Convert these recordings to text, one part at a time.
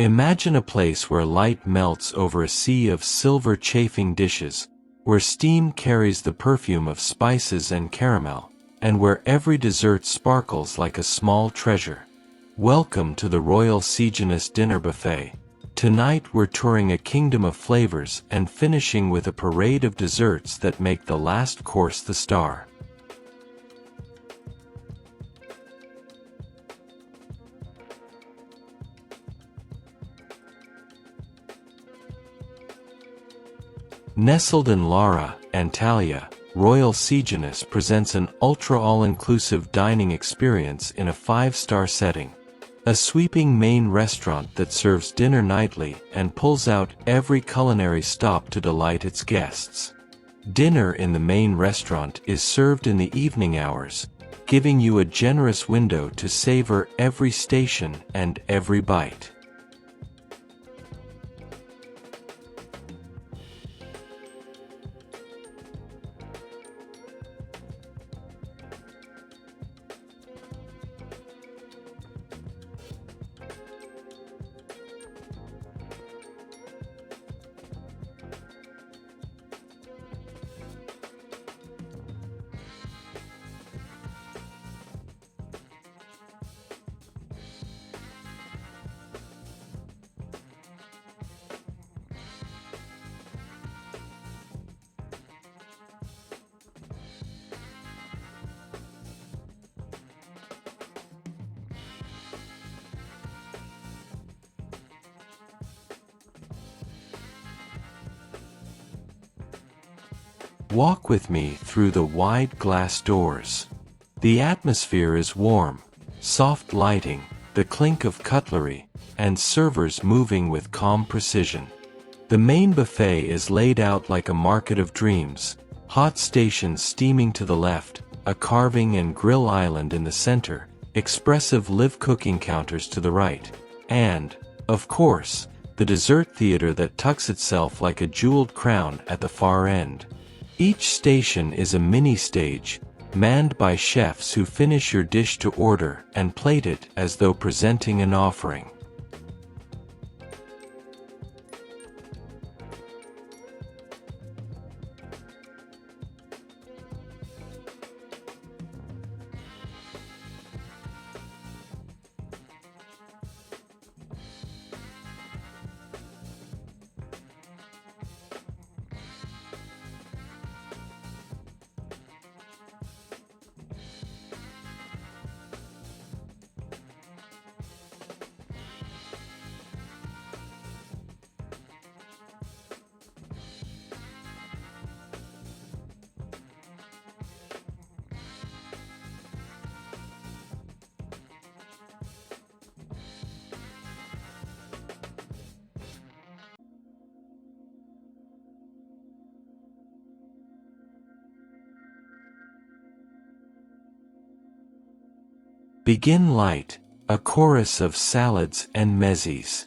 Imagine a place where light melts over a sea of silver chafing dishes, where steam carries the perfume of spices and caramel, and where every dessert sparkles like a small treasure. Welcome to the Royal Seginus Dinner Buffet. Tonight we're touring a kingdom of flavors and finishing with a parade of desserts that make the last course the star. Nestled in Lara, Antalya, Royal Seginus presents an ultra-all-inclusive dining experience in a 5-star setting. A sweeping main restaurant that serves dinner nightly and pulls out every culinary stop to delight its guests. Dinner in the main restaurant is served in the evening hours, giving you a generous window to savor every station and every bite. Walk with me through the wide glass doors. The atmosphere is warm, soft lighting, the clink of cutlery, and servers moving with calm precision. The main buffet is laid out like a market of dreams, hot stations steaming to the left, a carving and grill island in the center, expressive live cooking counters to the right, and, of course, the dessert theater that tucks itself like a jeweled crown at the far end. Each station is a mini-stage, manned by chefs who finish your dish to order and plate it as though presenting an offering. Begin light, a chorus of salads and mezzis.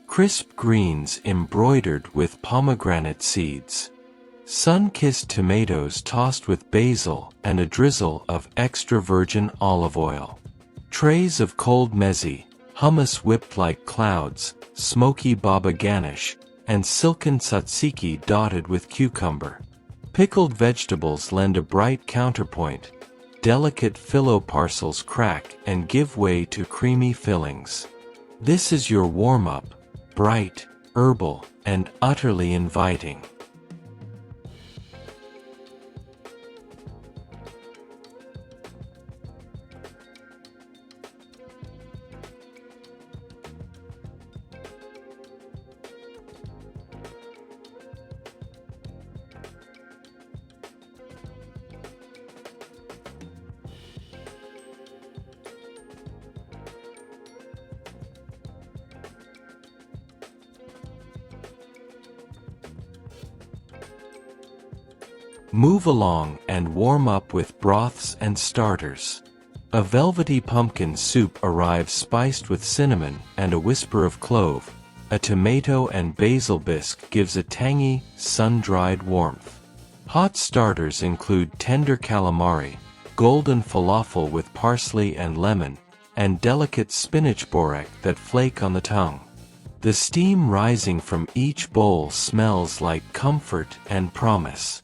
Crisp greens embroidered with pomegranate seeds. Sun-kissed tomatoes tossed with basil and a drizzle of extra virgin olive oil. Trays of cold mezzi, hummus whipped like clouds, smoky baba ganoush, and silken tzatziki dotted with cucumber. Pickled vegetables lend a bright counterpoint. Delicate filo parcels crack and give way to creamy fillings. This is your warm-up, bright, herbal, and utterly inviting. Move along and warm up with broths and starters. A velvety pumpkin soup arrives spiced with cinnamon and a whisper of clove. A tomato and basil bisque gives a tangy, sun-dried warmth. Hot starters include tender calamari, golden falafel with parsley and lemon, and delicate spinach borek that flake on the tongue. The steam rising from each bowl smells like comfort and promise.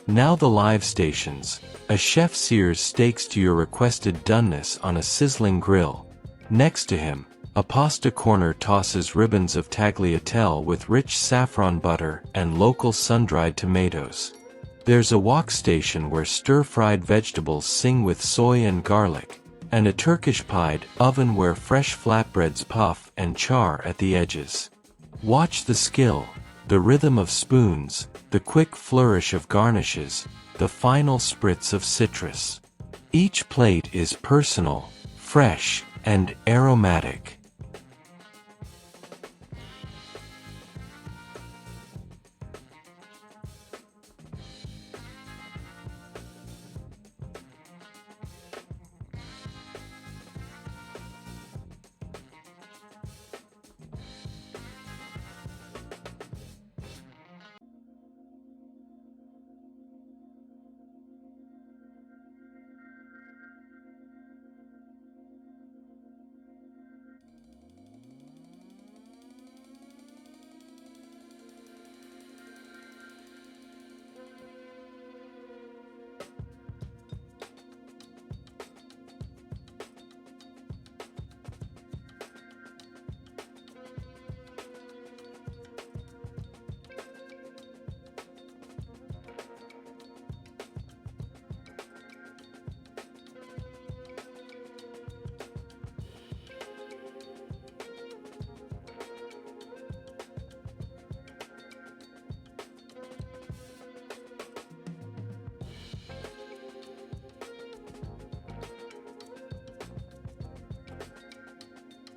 Now the live stations. A chef sears steaks to your requested doneness on a sizzling grill. Next to him, a pasta corner tosses ribbons of tagliatelle with rich saffron butter and local sun-dried tomatoes. There's a wok station where stir-fried vegetables sing with soy and garlic, and a Turkish-pied oven where fresh flatbreads puff and char at the edges. Watch the skill, the rhythm of spoons, the quick flourish of garnishes, the final spritz of citrus. Each plate is personal, fresh, and aromatic.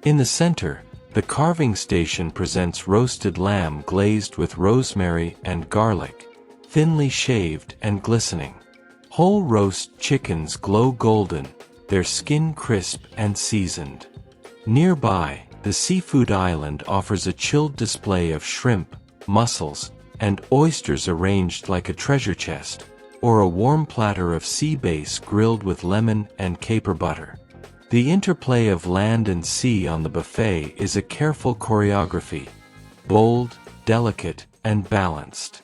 In the center, the carving station presents roasted lamb glazed with rosemary and garlic, thinly shaved and glistening. Whole roast chickens glow golden, their skin crisp and seasoned. Nearby, the seafood island offers a chilled display of shrimp, mussels, and oysters arranged like a treasure chest, or a warm platter of sea bass grilled with lemon and caper butter. The interplay of land and sea on the buffet is a careful choreography, bold, delicate, and balanced.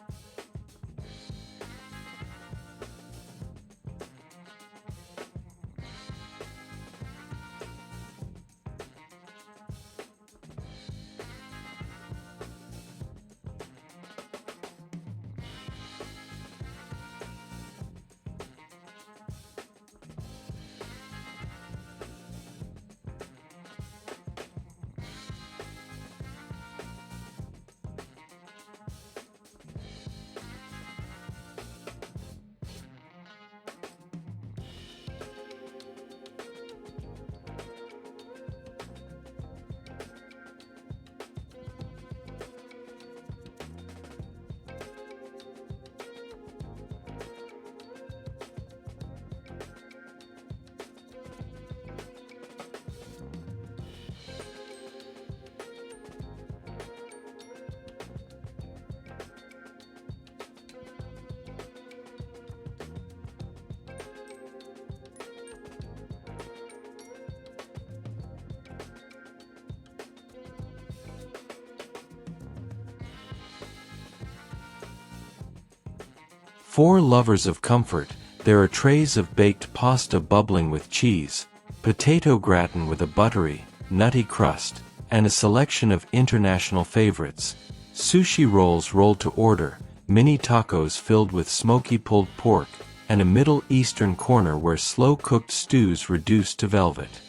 For lovers of comfort, there are trays of baked pasta bubbling with cheese, potato gratin with a buttery, nutty crust, and a selection of international favorites. Sushi rolls rolled to order, mini tacos filled with smoky pulled pork, and a Middle Eastern corner where slow-cooked stews reduce to velvet.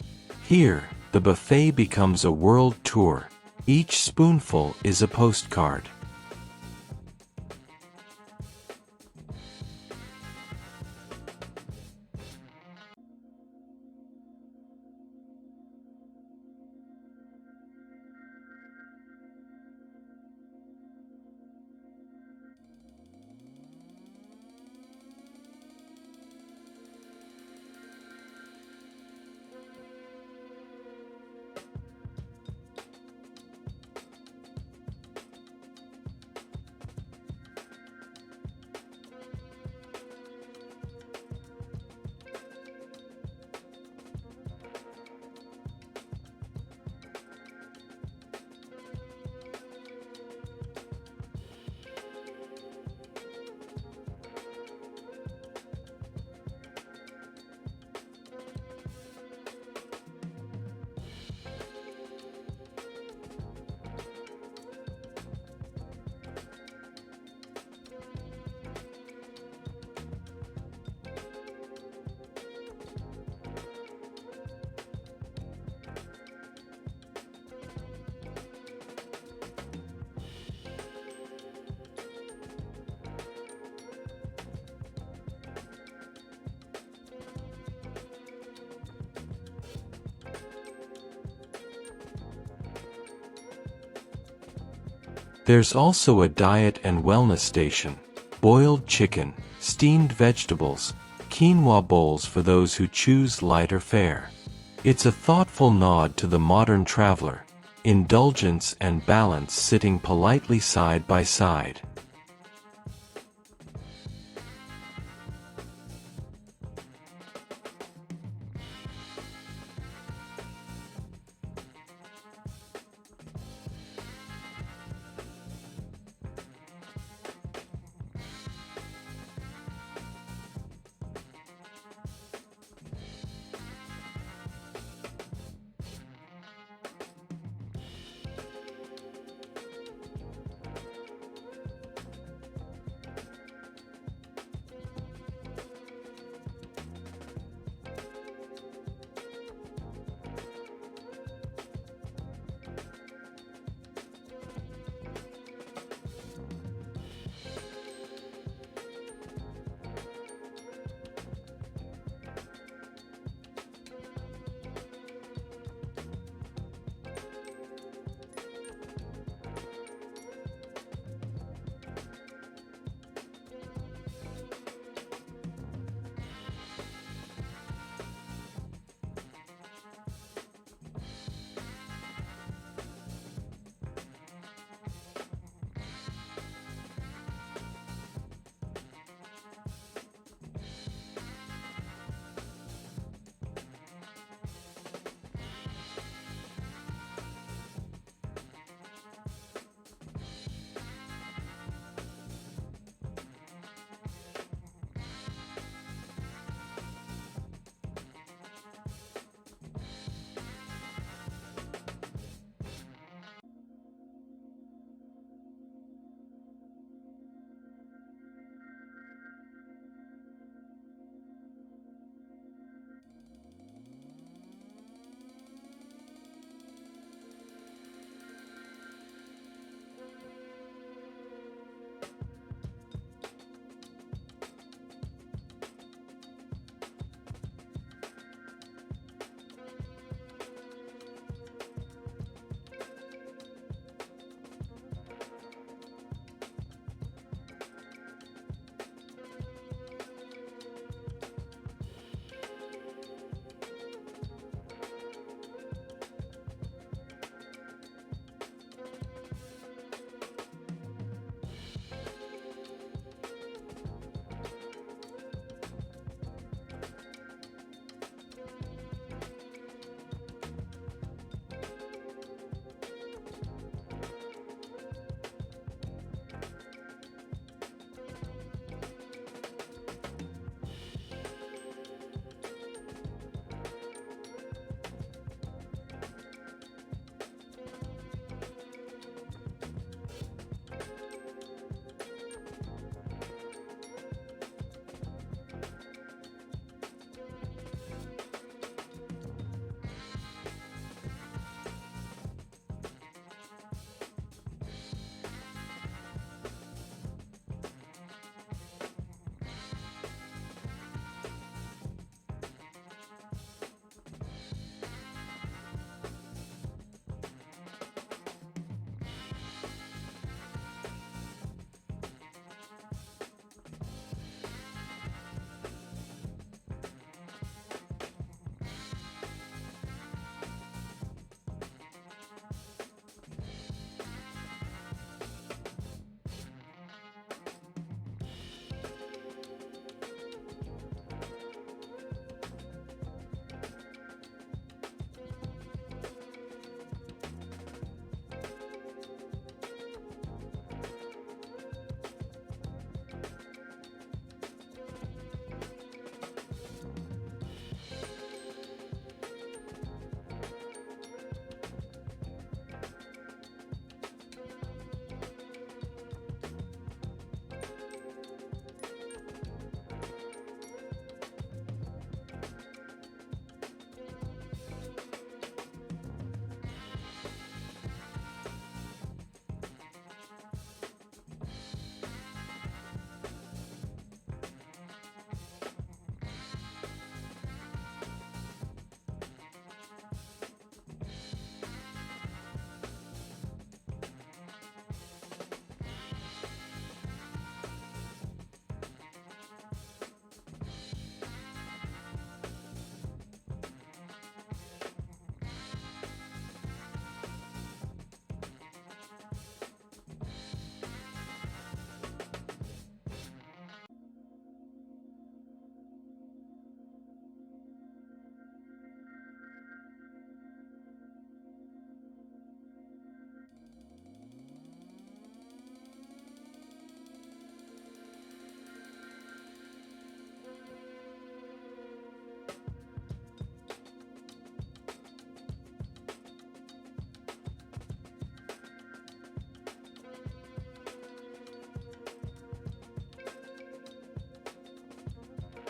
Here, the buffet becomes a world tour. Each spoonful is a postcard. There's also a diet and wellness station, boiled chicken, steamed vegetables, quinoa bowls for those who choose lighter fare. It's a thoughtful nod to the modern traveler, indulgence and balance sitting politely side by side.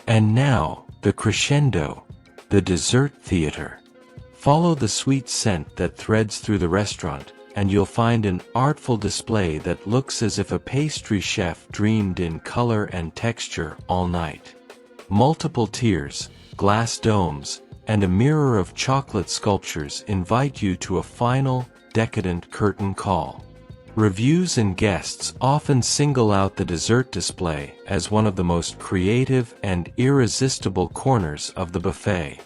And now, the crescendo, the dessert theater. Follow the sweet scent that threads through the restaurant, and you'll find an artful display that looks as if a pastry chef dreamed in color and texture all night. Multiple tiers, glass domes, and a mirror of chocolate sculptures invite you to a final, decadent curtain call. Reviews and guests often single out the dessert display as one of the most creative and irresistible corners of the buffet.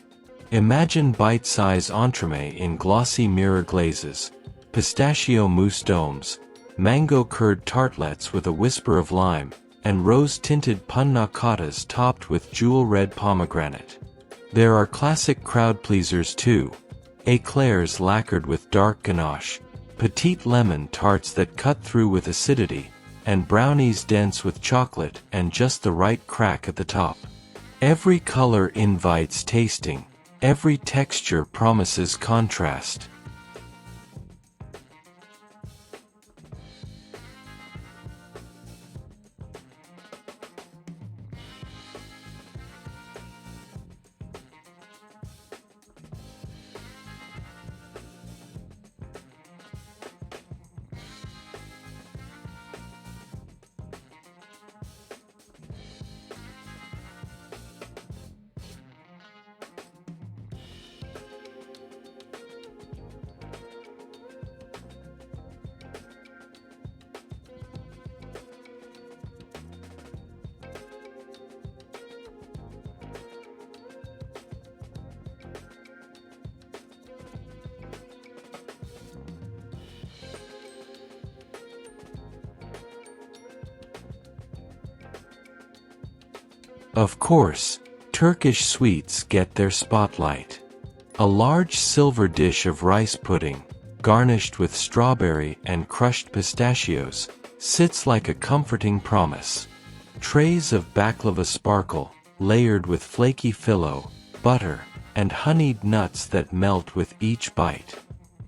Imagine bite-sized entremet in glossy mirror glazes, pistachio mousse domes, mango curd tartlets with a whisper of lime, and rose-tinted panna cottas topped with jewel-red pomegranate. There are classic crowd-pleasers too, eclairs lacquered with dark ganache, petite lemon tarts that cut through with acidity, and brownies dense with chocolate and just the right crack at the top. Every color invites tasting, every texture promises contrast. Of course, Turkish sweets get their spotlight. A large silver dish of rice pudding, garnished with strawberry and crushed pistachios, sits like a comforting promise. Trays of baklava sparkle, layered with flaky filo, butter, and honeyed nuts that melt with each bite.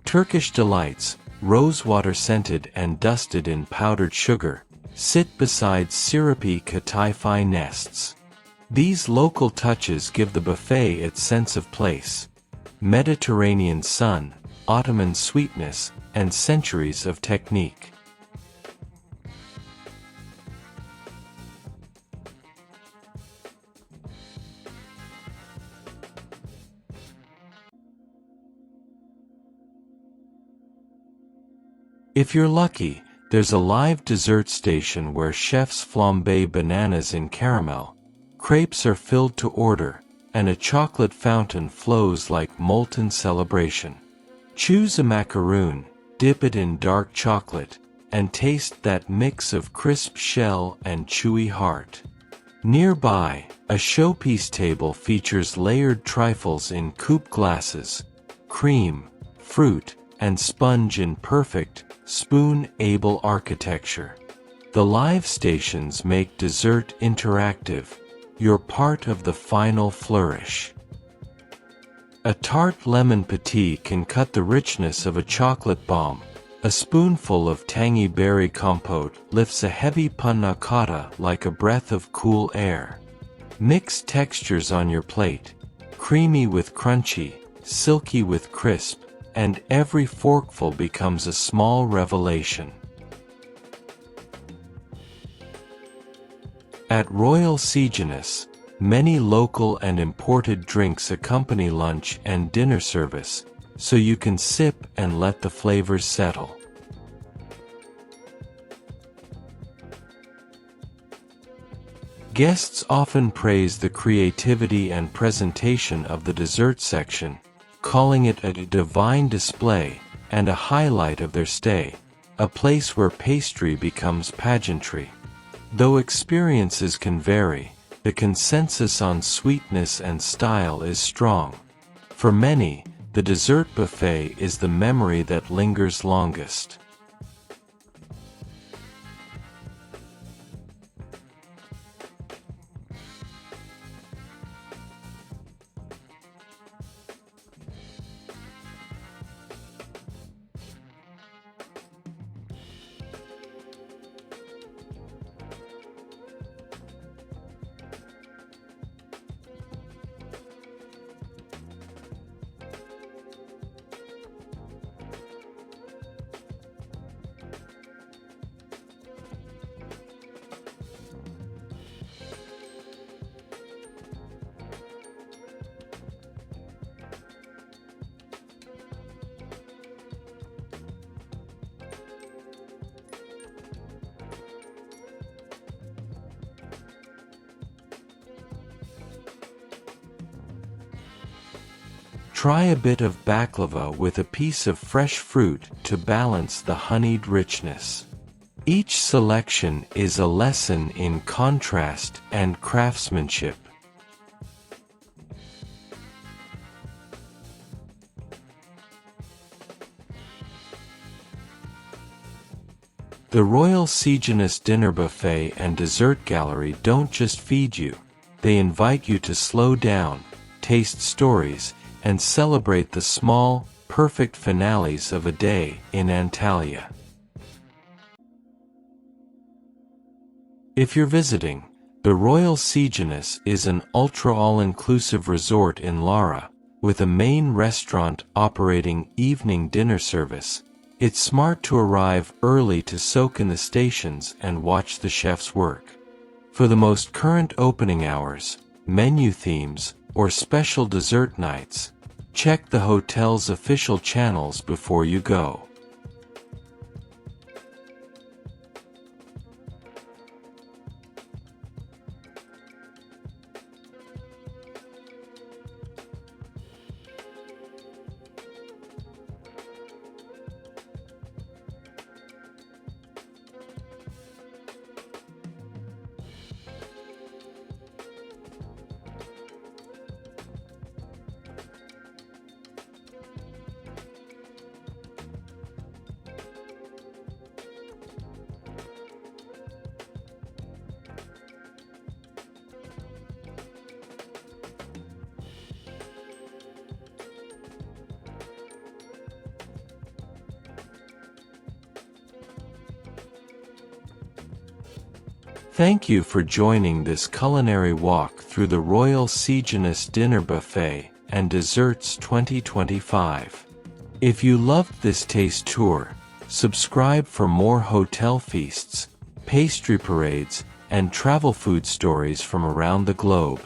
Turkish delights, rosewater scented and dusted in powdered sugar, sit beside syrupy kataify nests. These local touches give the buffet its sense of place. Mediterranean sun, Ottoman sweetness, and centuries of technique. If you're lucky, there's a live dessert station where chefs flambe bananas in caramel, crepes are filled to order, and a chocolate fountain flows like molten celebration. Choose a macaroon, dip it in dark chocolate, and taste that mix of crisp shell and chewy heart. Nearby, a showpiece table features layered trifles in coupe glasses, cream, fruit, and sponge in perfect, spoon-able architecture. The live stations make dessert interactive. You're part of the final flourish. A tart lemon petit can cut the richness of a chocolate bomb. A spoonful of tangy berry compote lifts a heavy panna cotta like a breath of cool air. Mix textures on your plate, creamy with crunchy, silky with crisp, and every forkful becomes a small revelation. At Royal Seginus, many local and imported drinks accompany lunch and dinner service, so you can sip and let the flavors settle. Guests often praise the creativity and presentation of the dessert section, calling it a divine display and a highlight of their stay, a place where pastry becomes pageantry. Though experiences can vary, the consensus on sweetness and style is strong. For many, the dessert buffet is the memory that lingers longest. Try a bit of baklava with a piece of fresh fruit to balance the honeyed richness. Each selection is a lesson in contrast and craftsmanship. The Royal Seginus Dinner Buffet and Dessert Gallery don't just feed you, they invite you to slow down, taste stories, and celebrate the small, perfect finales of a day in Antalya. If you're visiting, the Royal Seginus is an ultra-all-inclusive resort in Lara, with a main restaurant operating evening dinner service. It's smart to arrive early to soak in the stations and watch the chefs work. For the most current opening hours, menu themes, or special dessert nights, check the hotel's official channels before you go. Thank you for joining this culinary walk through the Royal Seginus Dinner Buffet and Desserts 2025. If you loved this taste tour, subscribe for more hotel feasts, pastry parades, and travel food stories from around the globe.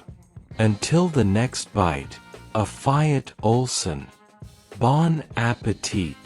Until the next bite, a Fiat Olsen. Bon appétit!